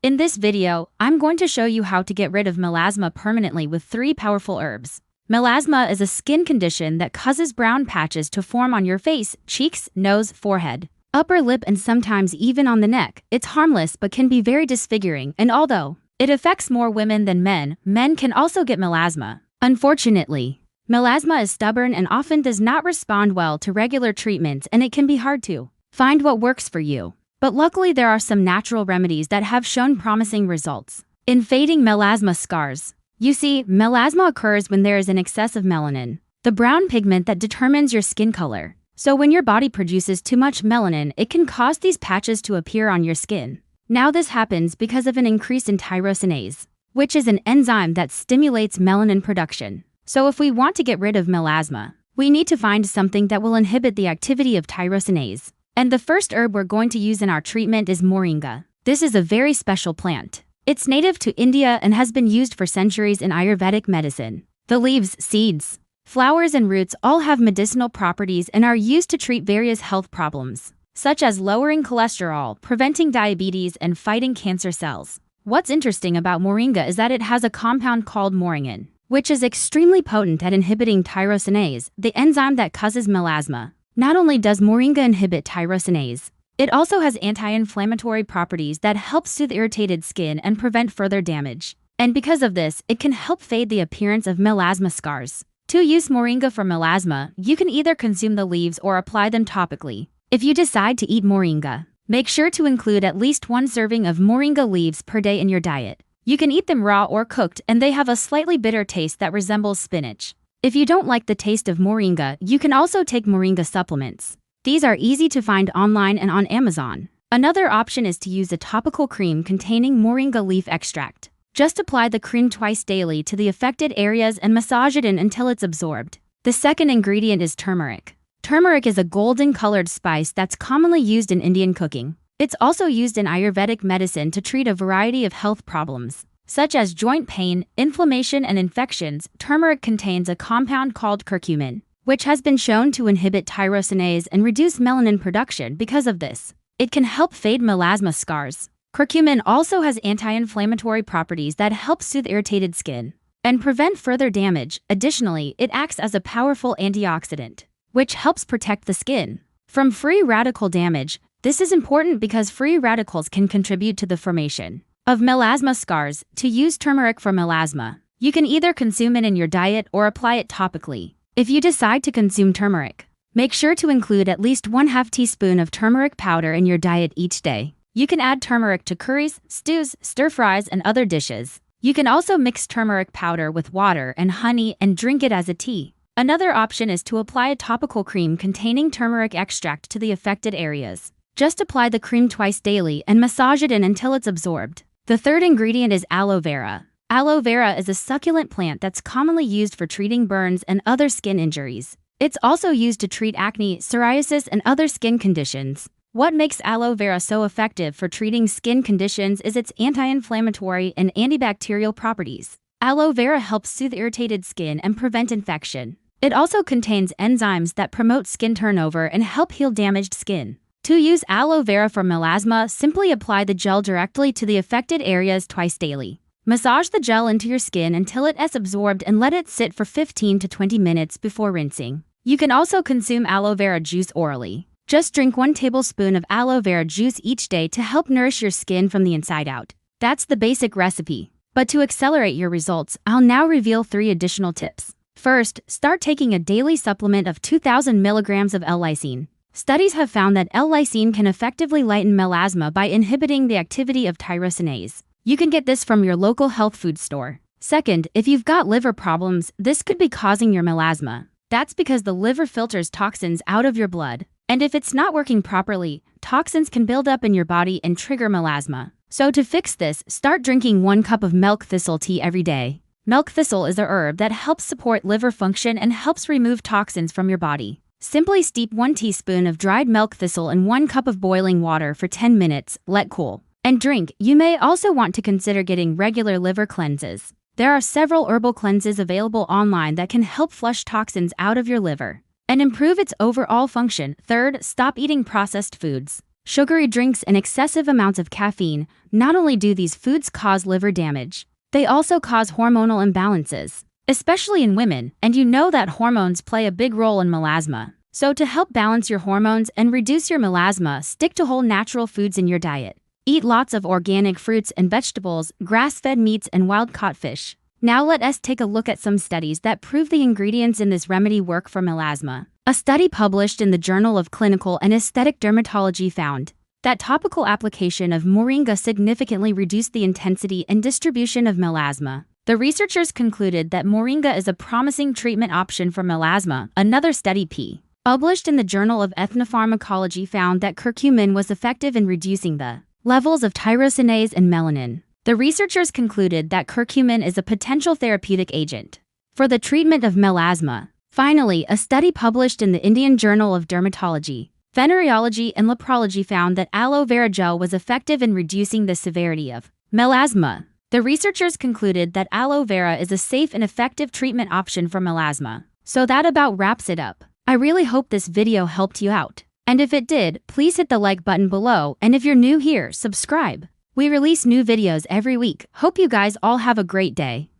In this video, I'm going to show you how to get rid of melasma permanently with 3 powerful herbs. Melasma is a skin condition that causes brown patches to form on your face, cheeks, nose, forehead, upper lip, and sometimes even on the neck. It's harmless but can be very disfiguring, and although it affects more women than men, men can also get melasma. Unfortunately, melasma is stubborn and often does not respond well to regular treatments, and it can be hard to find what works for you. But luckily there are some natural remedies that have shown promising results in fading melasma scars. You see, melasma occurs when there is an excess of melanin, the brown pigment that determines your skin color. So when your body produces too much melanin, it can cause these patches to appear on your skin. Now this happens because of an increase in tyrosinase, which is an enzyme that stimulates melanin production. So if we want to get rid of melasma, we need to find something that will inhibit the activity of tyrosinase. And the first herb we're going to use in our treatment is moringa. This is a very special plant. It's native to India and has been used for centuries in Ayurvedic medicine. The leaves, seeds, flowers, and roots all have medicinal properties and are used to treat various health problems, such as lowering cholesterol, preventing diabetes, and fighting cancer cells. What's interesting about moringa is that it has a compound called moringin, which is extremely potent at inhibiting tyrosinase, the enzyme that causes melasma. Not only does moringa inhibit tyrosinase, it also has anti-inflammatory properties that help soothe irritated skin and prevent further damage. And because of this, it can help fade the appearance of melasma scars. To use moringa for melasma, you can either consume the leaves or apply them topically. If you decide to eat moringa, make sure to include at least 1 serving of moringa leaves per day in your diet. You can eat them raw or cooked, and they have a slightly bitter taste that resembles spinach. If you don't like the taste of moringa, you can also take moringa supplements. These are easy to find online and on Amazon. Another option is to use a topical cream containing moringa leaf extract. Just apply the cream twice daily to the affected areas and massage it in until it's absorbed. The second ingredient is turmeric. Turmeric is a golden-colored spice that's commonly used in Indian cooking. It's also used in Ayurvedic medicine to treat a variety of health problems, such as joint pain, inflammation, and infections. Turmeric contains a compound called curcumin, which has been shown to inhibit tyrosinase and reduce melanin production. Because of this, it can help fade melasma scars. Curcumin also has anti-inflammatory properties that help soothe irritated skin and prevent further damage. Additionally, it acts as a powerful antioxidant, which helps protect the skin from free radical damage. This is important because free radicals can contribute to the formation of melasma scars. To use turmeric for melasma, you can either consume it in your diet or apply it topically. If you decide to consume turmeric, make sure to include at least 1/2 teaspoon of turmeric powder in your diet each day. You can add turmeric to curries, stews, stir-fries, and other dishes. You can also mix turmeric powder with water and honey and drink it as a tea. Another option is to apply a topical cream containing turmeric extract to the affected areas. Just apply the cream twice daily and massage it in until it's absorbed. The third ingredient is aloe vera. Aloe vera is a succulent plant that's commonly used for treating burns and other skin injuries. It's also used to treat acne, psoriasis, and other skin conditions. What makes aloe vera so effective for treating skin conditions is its anti-inflammatory and antibacterial properties. Aloe vera helps soothe irritated skin and prevent infection. It also contains enzymes that promote skin turnover and help heal damaged skin. To use aloe vera for melasma, simply apply the gel directly to the affected areas twice daily. Massage the gel into your skin until it is absorbed and let it sit for 15 to 20 minutes before rinsing. You can also consume aloe vera juice orally. Just drink 1 tablespoon of aloe vera juice each day to help nourish your skin from the inside out. That's the basic recipe. But to accelerate your results, I'll now reveal 3 additional tips. First, start taking a daily supplement of 2,000 milligrams of L-lysine. Studies have found that L-lysine can effectively lighten melasma by inhibiting the activity of tyrosinase. You can get this from your local health food store. Second, if you've got liver problems, this could be causing your melasma. That's because the liver filters toxins out of your blood. And if it's not working properly, toxins can build up in your body and trigger melasma. So to fix this, start drinking 1 cup of milk thistle tea every day. Milk thistle is a herb that helps support liver function and helps remove toxins from your body. Simply steep 1 teaspoon of dried milk thistle in 1 cup of boiling water for 10 minutes, let cool, and drink. You may also want to consider getting regular liver cleanses. There are several herbal cleanses available online that can help flush toxins out of your liver and improve its overall function. Third, stop eating processed foods. Sugary drinks and excessive amounts of caffeine. Not only do these foods cause liver damage, they also cause hormonal imbalances, especially in women, and you know that hormones play a big role in melasma. So to help balance your hormones and reduce your melasma, stick to whole natural foods in your diet. Eat lots of organic fruits and vegetables, grass-fed meats, and wild-caught fish. Now let us take a look at some studies that prove the ingredients in this remedy work for melasma. A study published in the Journal of Clinical and Aesthetic Dermatology found that topical application of moringa significantly reduced the intensity and distribution of melasma. The researchers concluded that moringa is a promising treatment option for melasma. Another study published in the Journal of Ethnopharmacology found that curcumin was effective in reducing the levels of tyrosinase and melanin. The researchers concluded that curcumin is a potential therapeutic agent for the treatment of melasma. Finally, a study published in the Indian Journal of Dermatology, Venereology and Leprology found that aloe vera gel was effective in reducing the severity of melasma. The researchers concluded that aloe vera is a safe and effective treatment option for melasma. So that about wraps it up. I really hope this video helped you out. And if it did, please hit the like button below, and if you're new here, subscribe. We release new videos every week. Hope you guys all have a great day.